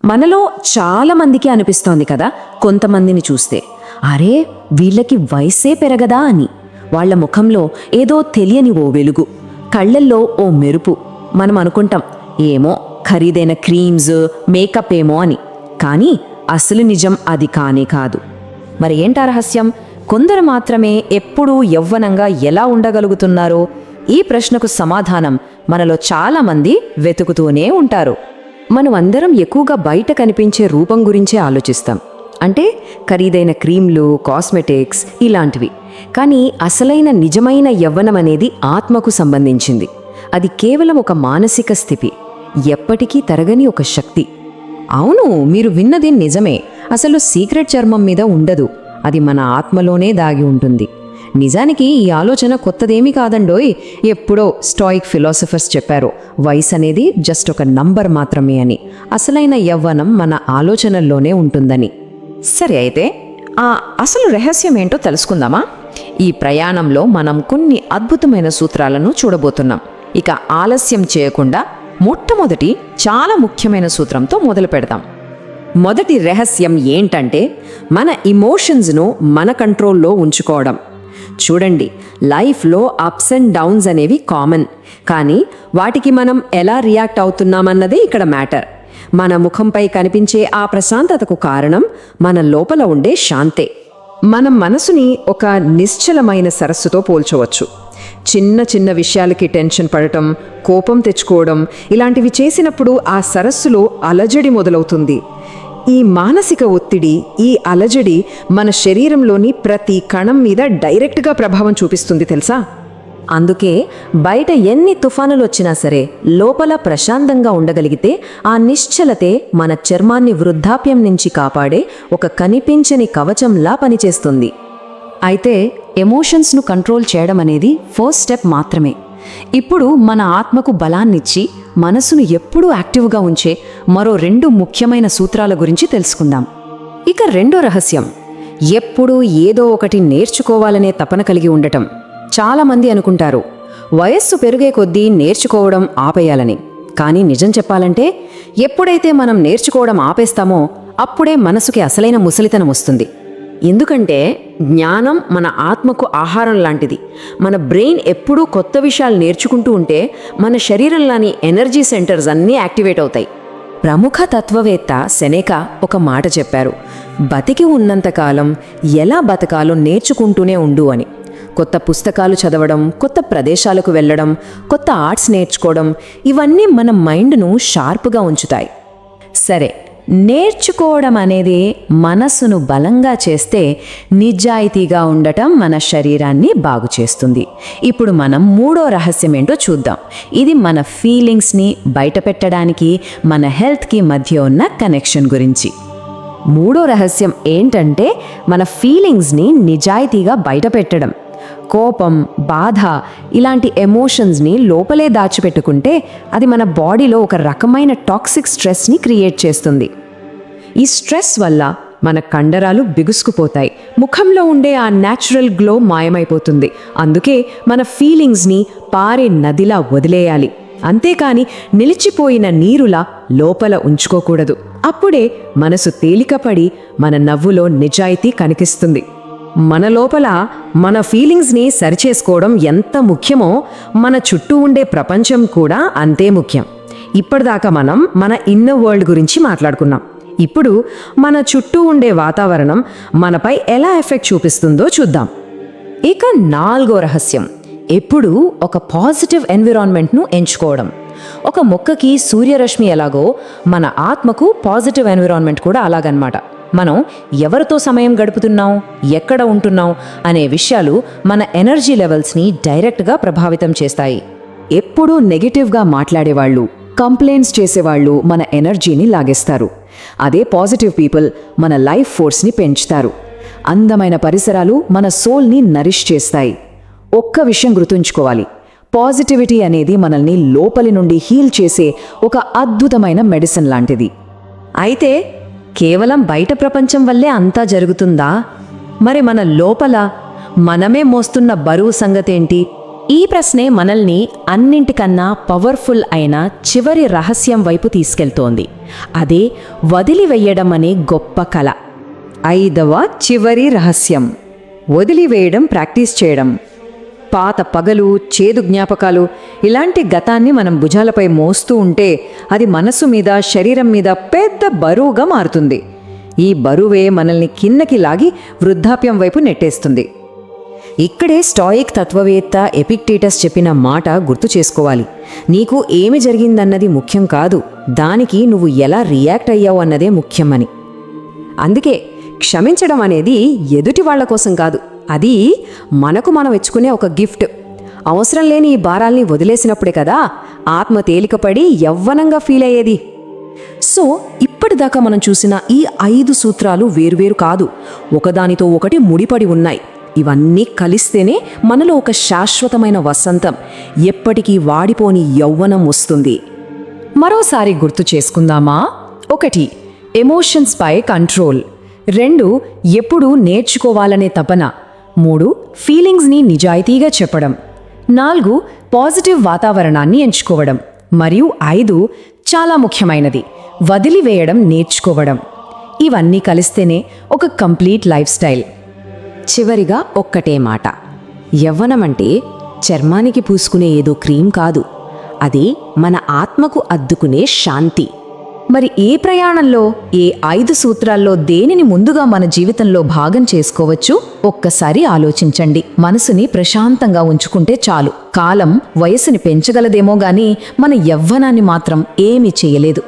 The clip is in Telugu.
మనలో చాలా మందికి అనిపిస్తోంది కదా, కొంతమందిని చూస్తే అరే వీళ్ళకి వయసే పెరగదా అని. వాళ్ళ ముఖంలో ఏదో తెలియని ఓ వెలుగు, కళ్ళల్లో ఓ మెరుపు. మనం అనుకుంటాం ఏమో ఖరీదైన క్రీమ్స్, మేకప్ ఏమో అని. కానీ అసలు నిజం అది కానే కాదు. మరి ఏంటా రహస్యం? కొందరు మాత్రమే ఎప్పుడూ యవ్వనంగా ఎలా ఉండగలుగుతున్నారో ఈ ప్రశ్నకు సమాధానం మనలో చాలామంది వెతుకుతూనే ఉంటారు. మనం అందరం ఎక్కువగా బయట కనిపించే రూపం గురించే ఆలోచిస్తాం, అంటే ఖరీదైన క్రీమ్లు, కాస్మెటిక్స్ ఇలాంటివి. కానీ అసలైన నిజమైన యవ్వనం అనేది ఆత్మకు సంబంధించింది. అది కేవలం ఒక మానసిక స్థితి, ఎప్పటికీ తరగని ఒక శక్తి. అవును, మీరు విన్నది నిజమే. అసలు సీక్రెట్ చర్మం మీద ఉండదు, అది మన ఆత్మలోనే దాగి ఉంటుంది. నిజానికి ఈ ఆలోచన కొత్తదేమీ కాదండోయ్. ఎప్పుడో స్టాయిక్ ఫిలాసఫర్స్ చెప్పారు, వయసు అనేది జస్ట్ ఒక నంబర్ మాత్రమే అని. అసలైన యవ్వనం మన ఆలోచనల్లోనే ఉంటుందని. సరే, అయితే ఆ అసలు రహస్యం ఏంటో తెలుసుకుందామా? ఈ ప్రయాణంలో మనం కొన్ని అద్భుతమైన సూత్రాలను చూడబోతున్నాం. ఇక ఆలస్యం చేయకుండా మొట్టమొదటి చాలా ముఖ్యమైన సూత్రంతో మొదలు పెడదాం. మొదటి రహస్యం ఏంటంటే మన ఇమోషన్స్ను మన కంట్రోల్లో ఉంచుకోవడం. చూడండి, లైఫ్లో అప్స్ అండ్ డౌన్స్ అనేవి కామన్, కానీ వాటికి మనం ఎలా రియాక్ట్ అవుతున్నామన్నదే ఇక్కడ మ్యాటర్. మన ముఖంపై కనిపించే ఆ ప్రశాంతతకు కారణం మన లోపల ఉండే శాంతే. మనం మనసుని ఒక నిశ్చలమైన సరస్సుతో పోల్చవచ్చు. చిన్న చిన్న విషయాలకి టెన్షన్ పడటం, కోపం తెచ్చుకోవడం ఇలాంటివి చేసినప్పుడు ఆ సరస్సులో అలజడి మొదలవుతుంది. ఈ మానసిక ఒత్తిడి, ఈ అలజడి మన శరీరంలోని ప్రతి కణం మీద డైరెక్ట్గా ప్రభావం చూపిస్తుంది తెలుసా? అందుకే బయట ఎన్ని తుఫానులు వచ్చినా సరే లోపల ప్రశాంతంగా ఉండగలిగితే ఆ నిశ్చలతే మన చర్మాన్ని వృద్ధాప్యం నుంచి కాపాడే ఒక కనిపించని కవచంలా పనిచేస్తుంది. అయితే ఎమోషన్స్ను కంట్రోల్ చేయడం అనేది ఫస్ట్ స్టెప్ మాత్రమే. ఇప్పుడు మన ఆత్మకు బలాన్నిచ్చి మనసును ఎప్పుడూ యాక్టివ్గా ఉంచే మరో 2 ముఖ్యమైన సూత్రాల గురించి తెలుసుకుందాం. ఇక రెండో రహస్యం, ఎప్పుడూ ఏదో ఒకటి నేర్చుకోవాలనే తపన కలిగి ఉండటం. చాలామంది అనుకుంటారు వయస్సు పెరిగే కొద్దీ నేర్చుకోవడం ఆపేయాలని. కానీ నిజం చెప్పాలంటే ఎప్పుడైతే మనం నేర్చుకోవడం ఆపేస్తామో అప్పుడే మనసుకి అసలైన ముసలితనం వస్తుంది. ఎందుకంటే జ్ఞానం మన ఆత్మకు ఆహారం లాంటిది. మన బ్రెయిన్ ఎప్పుడూ కొత్త విషయాలు నేర్చుకుంటూ ఉంటే మన శరీరంలోని ఎనర్జీ సెంటర్స్ అన్నీ యాక్టివేట్ అవుతాయి. ప్రముఖ తత్వవేత్త సెనేకా ఒక మాట చెప్పారు, బతికి ఉన్నంతకాలం ఎలా బతకాలో నేర్చుకుంటూనే ఉండు అని. కొత్త పుస్తకాలు చదవడం, కొత్త ప్రదేశాలకు వెళ్ళడం, కొత్త ఆర్ట్స్ నేర్చుకోవడం ఇవన్నీ మన మైండ్ను షార్ప్గా ఉంచుతాయి. సరే, నేర్చుకోవడం అనేది మనస్సును బలంగా చేస్తే నిజాయితీగా ఉండటం మన శరీరాన్ని బాగు చేస్తుంది. ఇప్పుడు మనం మూడో రహస్యం ఏంటో చూద్దాం. ఇది మన ఫీలింగ్స్ని బయటపెట్టడానికి, మన హెల్త్కి మధ్య ఉన్న కనెక్షన్ గురించి. మూడో రహస్యం ఏంటంటే మన ఫీలింగ్స్ని నిజాయితీగా బయటపెట్టడం. కోపం, బాధ ఇలాంటి ఎమోషన్స్ని లోపలే దాచిపెట్టుకుంటే అది మన బాడీలో ఒక రకమైన టాక్సిక్ స్ట్రెస్ని క్రియేట్ చేస్తుంది. ఈ స్ట్రెస్ వల్ల మన కండరాలు బిగుసుకుపోతాయి, ముఖంలో ఉండే ఆ న్యాచురల్ గ్లో మాయమైపోతుంది. అందుకే మన ఫీలింగ్స్ని పారే నదిలా వదిలేయాలి, అంతేకాని నిలిచిపోయిన నీరులా లోపల ఉంచుకోకూడదు. అప్పుడే మనసు తేలికపడి మన నవ్వులో నిజాయితీ కనిపిస్తుంది. మన లోపల మన ఫీలింగ్స్ని సరిచేసుకోవడం ఎంత ముఖ్యమో మన చుట్టూ ఉండే ప్రపంచం కూడా అంతే ముఖ్యం. ఇప్పటిదాకా మనం మన ఇన్నర్ వరల్డ్ గురించి మాట్లాడుకున్నాం. ఇప్పుడు మన చుట్టూ ఉండే వాతావరణం మనపై ఎలా ఎఫెక్ట్ చూపిస్తుందో చూద్దాం. ఇక నాలుగో రహస్యం, ఎప్పుడూ ఒక పాజిటివ్ ఎన్విరాన్మెంట్ను ఎంచుకోవడం. ఒక మొక్కకి సూర్యరశ్మి ఎలాగో మన ఆత్మకు పాజిటివ్ ఎన్విరాన్మెంట్ కూడా అలాగనమాట. మనం ఎవరితో సమయం గడుపుతున్నాం, ఎక్కడ ఉంటున్నాం అనే విషయాలు మన ఎనర్జీ లెవెల్స్ని డైరెక్ట్గా ప్రభావితం చేస్తాయి. ఎప్పుడూ నెగటివ్గా మాట్లాడేవాళ్ళు, కంప్లైంట్స్ చేసేవాళ్ళు మన ఎనర్జీని లాగేస్తారు. అదే పాజిటివ్ పీపుల్ మన లైఫ్ ఫోర్స్ని పెంచుతారు. అందమైన పరిసరాలు మన సోల్ని నరిష్ చేస్తాయి. ఒక్క విషయం గుర్తుంచుకోవాలి, పాజిటివిటీ అనేది మనల్ని లోపలి నుండి హీల్ చేసే ఒక అద్భుతమైన మెడిసిన్ లాంటిది. అయితే కేవలం బయట ప్రపంచం వల్లే అంతా జరుగుతుందా? మరి మన లోపల మనమే మోస్తున్న బరువు సంగతేంటి? ఈ ప్రశ్నే మనల్ని అన్నింటికన్నా పవర్ఫుల్ అయిన చివరి రహస్యం వైపు తీసుకెళ్తోంది. అదే వదిలివేయడం అనే గొప్ప కళ. 5వ చివరి రహస్యం, వదిలివేయడం ప్రాక్టీస్ చేయడం. పాత పగలు, చేదు జ్ఞాపకాలు, ఇలాంటి గతాన్ని మనం భుజాలపై మోస్తూ ఉంటే అది మనసు మీద, శరీరం మీద పెద్ద బరువుగా మారుతుంది. ఈ బరువే మనల్ని కిందకి లాగి వృద్ధాప్యం వైపు నెట్టేస్తుంది. ఇక్కడే స్టాయిక్ తత్వవేత్త ఎపిక్టేటస్ చెప్పిన మాట గుర్తు చేసుకోవాలి. నీకు ఏమి జరిగిందన్నది ముఖ్యం కాదు, దానికి నువ్వు ఎలా రియాక్ట్ అయ్యావు అన్నదే ముఖ్యమని. అందుకే క్షమించడం అనేది ఎదుటి వాళ్ల కోసం కాదు, అది మనకు మనం ఇచ్చుకునే ఒక గిఫ్ట్. అవసరం లేని ఈ భారాల్ని వదిలేసినప్పుడే కదా ఆత్మ తేలికపడి యవ్వనంగా ఫీల్ అయ్యేది. సో ఇప్పటిదాకా మనం చూసిన ఈ 5 సూత్రాలు వేరువేరు కాదు, ఒకదానితో ఒకటి ముడిపడి ఉన్నాయి. ఇవన్నీ కలిస్తేనే మనలో ఒక శాశ్వతమైన వసంతం, ఎప్పటికీ వాడిపోని యవ్వనం వస్తుంది. మరోసారి గుర్తు చేసుకుందామా? 1. ఎమోషన్స్ పై కంట్రోల్. 2. ఎప్పుడూ నేర్చుకోవాలనే తపన. 3. ఫీలింగ్స్ని నిజాయితీగా చెప్పడం. 4. పాజిటివ్ వాతావరణాన్ని ఎంచుకోవడం. మరియు 5. చాలా ముఖ్యమైనది, వదిలివేయడం నేర్చుకోవడం. ఇవన్నీ కలిస్తేనే ఒక కంప్లీట్ లైఫ్ స్టైల్. చివరిగా ఒక్కటే మాట, యవ్వనమంటే చర్మానికి పూసుకునే ఏదో క్రీమ్ కాదు, అది మన ఆత్మకు అద్దుకునే శాంతి. మరి ఏ ప్రయాణంలో, ఏ 5 సూత్రాల్లో దేనిని ముందుగా మన జీవితంలో భాగం చేసుకోవచ్చు? ఒక్కసారి ఆలోచించండి. మనసుని ప్రశాంతంగా ఉంచుకుంటే చాలు. కాలం వయసుని పెంచగలదేమో గాని మన యవ్వనాన్ని మాత్రం ఏమీ చేయలేదు.